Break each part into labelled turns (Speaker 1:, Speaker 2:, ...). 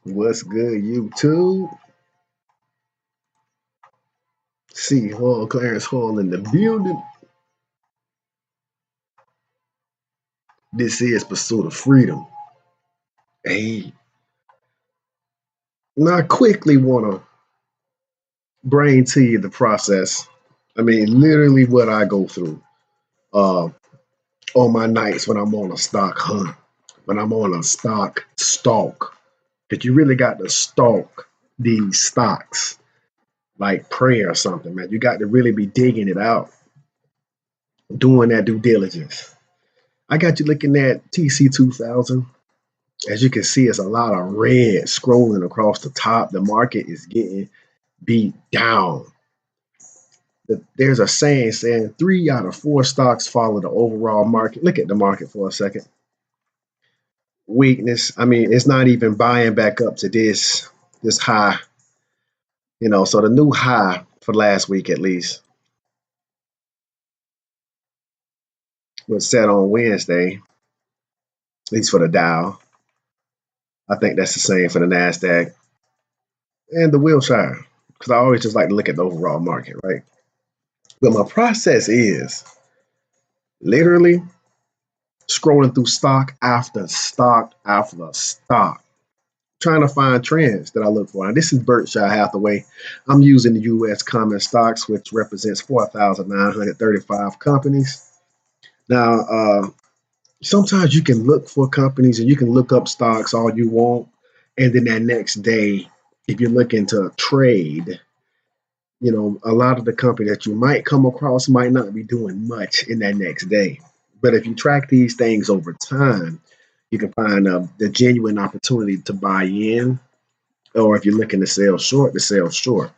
Speaker 1: What's good, YouTube? See Hall, Clarence Hall in the building. This is Pursuit of Freedom. Hey, now I quickly want to bring to you the process. I mean, literally what I go through uh, on my nights when I'm on a stock hunt, when I'm on a stock stalk. Because you really got to stalk these stocks like prey or something, man. You got to really be digging it out, doing that due diligence. I got you looking at TC2000. As you can see, it's a lot of red scrolling across the top. The market is getting beat down. There's a saying 3 out of 4 stocks follow the overall market. Look at the market for a second. Weakness. I mean, it's not even buying back up to this high. So the new high for last week at least was set on Wednesday, at least for the Dow. I think that's the same for the Nasdaq and the Wilshire, because I always just like to look at the overall market, right? But my process is literally scrolling through stock after stock after stock, trying to find trends that I look for. Now, this is Berkshire Hathaway. I'm using the U.S. common stocks, which represents 4,935 companies. Now, sometimes you can look for companies and you can look up stocks all you want. And then that next day, if you're looking to trade, a lot of the company that you might come across might not be doing much in that next day. But if you track these things over time, you can find the genuine opportunity to buy in, or if you're looking to sell short, to sell short.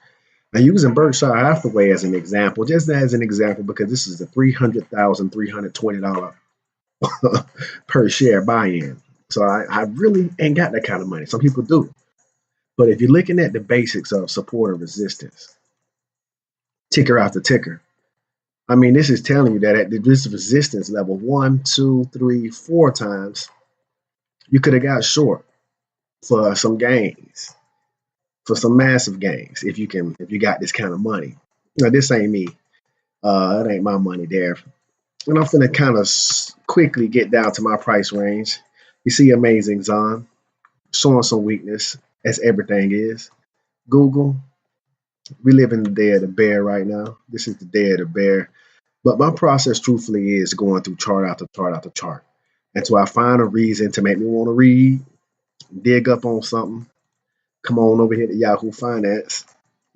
Speaker 1: Now, using Berkshire Hathaway as an example, just as an example, because this is a $300,320 per share buy-in. So I really ain't got that kind of money. Some people do. But if you're looking at the basics of support and resistance, ticker after ticker, I mean, this is telling you that at this resistance level, 1, 2, 3, 4 times, you could have got short for some gains, for some massive gains, if you got this kind of money. Now, this ain't me. It ain't my money there. And I'm gonna kind of quickly get down to my price range. You see, Amazing Zon showing some weakness, as everything is. Google, we live in the day of the bear right now. This is the day of the bear. But my process, truthfully, is going through chart after chart after chart until I find a reason to make me want to read, dig up on something, come on over here to Yahoo Finance,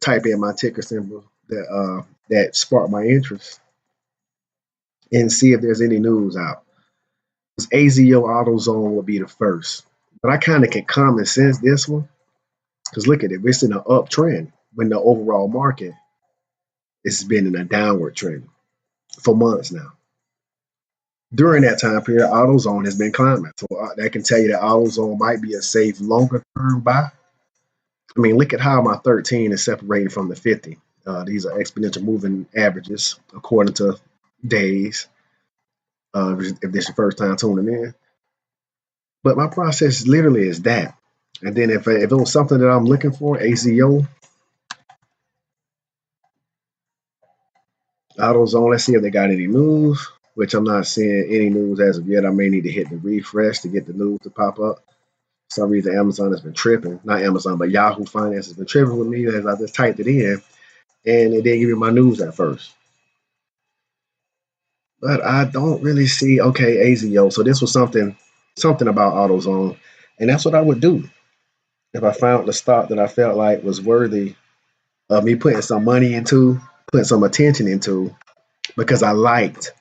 Speaker 1: type in my ticker symbol that sparked my interest, and see if there's any news out. AZO AutoZone will be the first, but I kind of can common sense this one because look at it, it's in an uptrend when the overall market has been in a downward trend for months now. During that time period, AutoZone has been climbing. So that can tell you that AutoZone might be a safe longer term buy. I mean, look at how my 13 is separated from the 50. These are exponential moving averages according to days, if this is your first time tuning in. But my process literally is that. And then if it was something that I'm looking for, AZO, AutoZone, let's see if they got any news, which I'm not seeing any news as of yet. I may need to hit the refresh to get the news to pop up. For some reason, Amazon has been tripping. Not Amazon, but Yahoo Finance has been tripping with me as I just typed it in, and it didn't give me my news at first. But I don't really see, okay, AZO. So this was something about AutoZone, and that's what I would do if I found the stock that I felt like was worthy of me putting some money into, putting some attention into, because I liked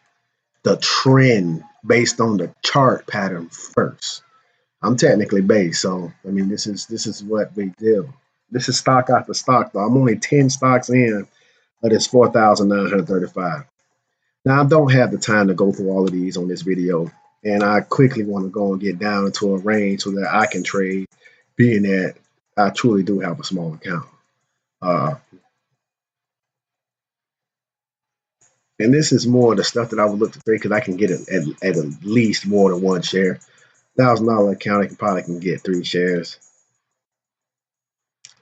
Speaker 1: the trend based on the chart pattern first. I'm technically based, so I mean this is what we do. This is stock after stock, though. I'm only 10 stocks in of this 4,935. Now I don't have the time to go through all of these on this video, and I quickly want to go and get down into a range so that I can trade, being that I truly do have a small account. Uh, and this is more of the stuff that I would look to trade because I can get it at least more than one share. $1,000 account, I can probably get 3 shares.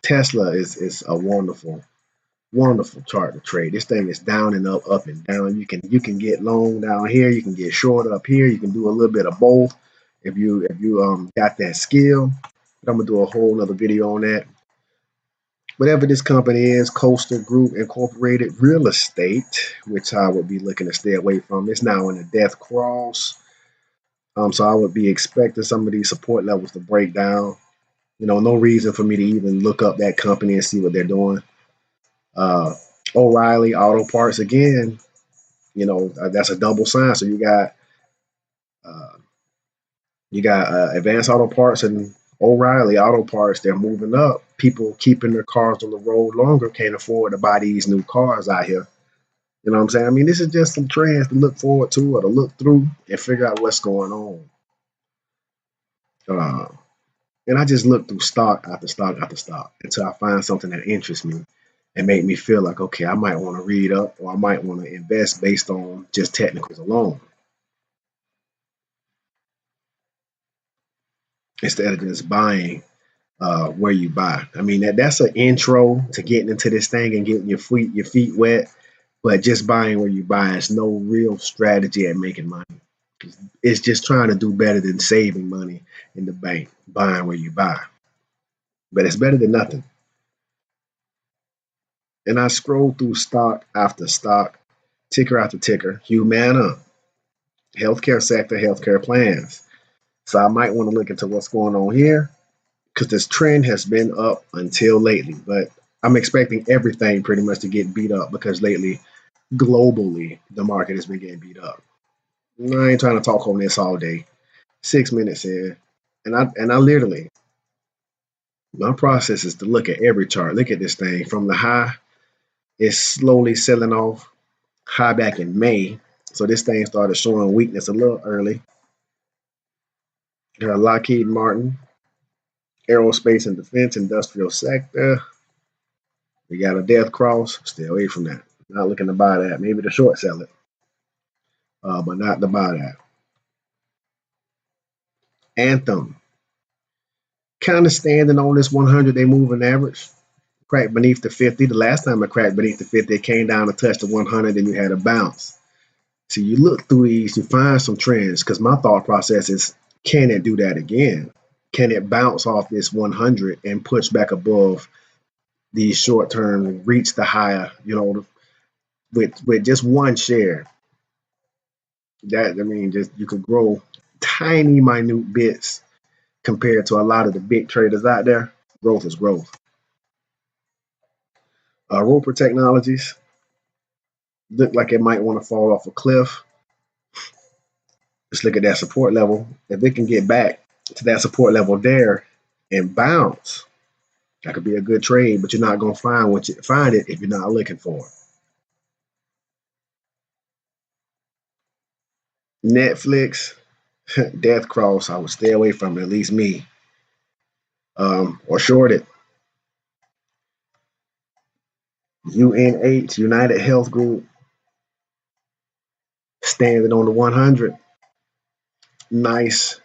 Speaker 1: Tesla is a wonderful chart to trade. This thing is down and up, up and down. You can get long down here, you can get short up here, you can do a little bit of both if you got that skill. But I'm gonna do a whole nother video on that. Whatever this company is, Coastal Group Incorporated Real Estate, which I would be looking to stay away from. It's now in the death cross. So I would be expecting some of these support levels to break down. No reason for me to even look up that company and see what they're doing. Uh, O'Reilly Auto Parts again, that's a double sign. So uh, you got Advanced Auto Parts and O'Reilly Auto Parts. They're moving up. People keeping their cars on the road longer can't afford to buy these new cars out here. You know what I'm saying? I mean, this is just some trends to look forward to or to look through and figure out what's going on. Uh, and I just look through stock after stock after stock until I find something that interests me and make me feel like, okay, I might want to read up or I might want to invest based on just technicals alone instead of just buying where you buy. I mean, that's an intro to getting into this thing and getting your feet wet. But just buying where you buy is no real strategy at making money. It's just trying to do better than saving money in the bank, buying where you buy. But it's better than nothing. And I scroll through stock after stock, ticker after ticker, Humana, healthcare sector, healthcare plans. So I might want to look into what's going on here because this trend has been up until lately. But I'm expecting everything pretty much to get beat up because lately, globally, the market has been getting beat up. I ain't trying to talk on this all day. 6 minutes in, and I literally, my process is to look at every chart. Look at this thing from the high. It's slowly selling off. High back in May, so this thing started showing weakness a little early. Lockheed Martin, aerospace and defense, industrial sector. We got a death cross. Stay away from that. Not looking to buy that. Maybe to short sell it, but not to buy that. Anthem, kind of standing on this 100-day moving average. Cracked beneath the 50. The last time it cracked beneath the 50, it came down to touch the 100, and you had a bounce. So you look through these, you find some trends. Because my thought process is, can it do that again? Can it bounce off this 100 and push back above these short term, reach the higher? With just one share, that I mean, just you could grow tiny, minute bits compared to a lot of the big traders out there. Growth is growth. Roper Technologies look like it might want to fall off a cliff. Let's look at that support level. If it can get back to that support level there and bounce, that could be a good trade. But you're not gonna find it if you're not looking for it. Netflix, Death Cross, I would stay away from it, at least me. Or short it. UNH, United Health Group, standing on the 100. Nice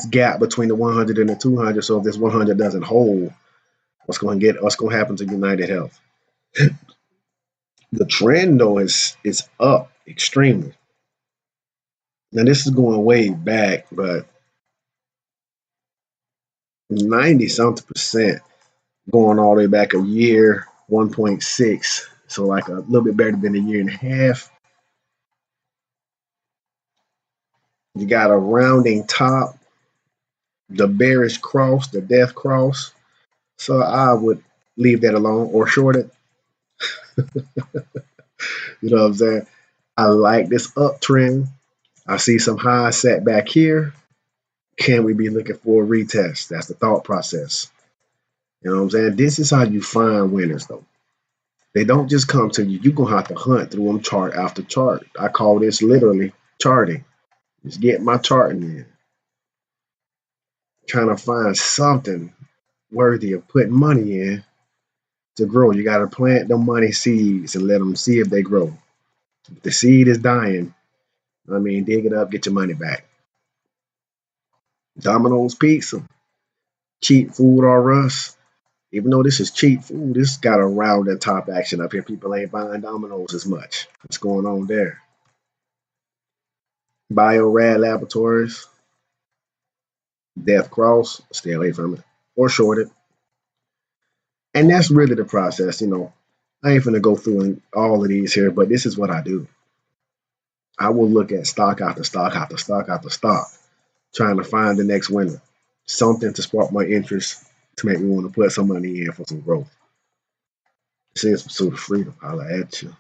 Speaker 1: gap between the 100 and the 200. So if this 100 doesn't hold, what's going to happen to United Health? The trend though is up extremely. Now this is going way back, but 90 something percent going all the way back a year, 1.6. So like a little bit better than a year and a half. You got a rounding top, the bearish cross, the death cross. So I would leave that alone or short it. You know what I'm saying? I like this uptrend. I see some highs set back here. Can we be looking for a retest? That's the thought process. You know what I'm saying? This is how you find winners, though. They don't just come to you. You're going to have to hunt through them chart after chart. I call this literally charting. Just get my charting in. Trying to find something worthy of putting money in to grow. You got to plant them money seeds and let them see if they grow. If the seed is dying, I mean, dig it up, get your money back. Domino's Pizza, cheap food or us. Even though this is cheap, ooh, this got a round and top action up here. People ain't buying dominoes as much. What's going on there? Biorad Laboratories, Death Cross, stay away from it. Or short it. And that's really the process, you know. I ain't finna go through all of these here, but this is what I do. I will look at stock after stock after stock after stock, trying to find the next winner. Something to spark my interest to make me want to put some money in for some growth. This is Pursuit of Freedom. Holla at you.